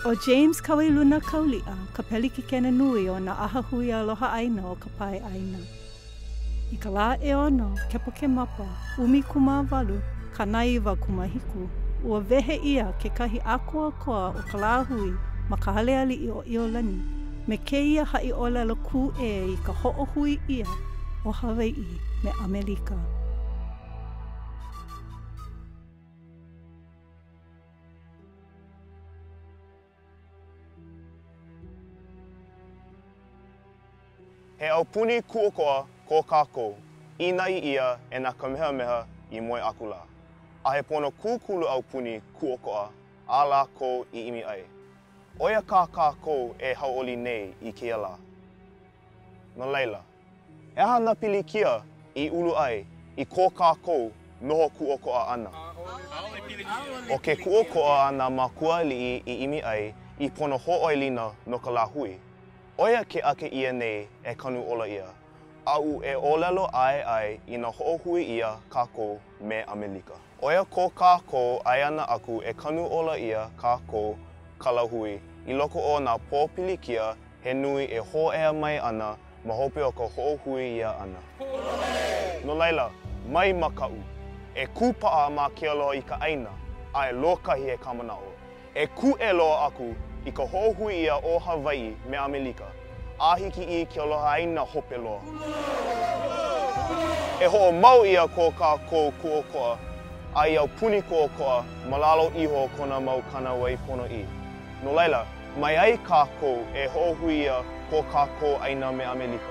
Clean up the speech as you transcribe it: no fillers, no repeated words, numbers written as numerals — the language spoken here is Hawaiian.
O James Kawiluna Kaulia, ka peliki kena nui o na ahahui aloha aina o ka pae aina. I ka lā e ono, kepo ke mapa, umi kumāwalu, ka naiwa kumahiku, ua wehe ia ke kahi akoa koa o ka lāhui ma ka haleali i o Iolani, me ke ia hai o lalo ku e i ka ho'ohui ia o Hawaii me Amerika. He aupuni kuokoa ko kākou, inai ia e nā kamehameha i moe akula. A he pono kūkulu aupuni kuokoa, a lākou i imi ai. Oia kā kākou e hauoli nei i kia la. No leila, e aha na pilikia i ulu ai i ko kākou noho kuokoa ana. O ke kuokoa ana ma kuali'i i imi ai i pono ho'oilina no ka lāhui. Oia ke ake ia nei e kanu ola ia, au e olelo ai i na ho'ohui ia kākou me Amerika. Oia ko kākou ai ana aku e kanu ola ia kākou kalahui i loko o nā pōpilikia he nui e ho'ea mai ana ma hope o ka ho'ohui ia ana. No laila, mai makau, e kūpaa ma ke aloha i ka aina, a e lokahi e kamanao. E ku e loa aku i ka ho'ohui ia o Hawaii me Amerika, ahiki i ke aloha aina hope loa. E ho'o mau ia ko kākou kuokoa, a i au puni kuokoa malalo iho kona mau kana wai pono i. No laila, mai ai kākou e ho'ohui ia ko kākou aina me Amerika.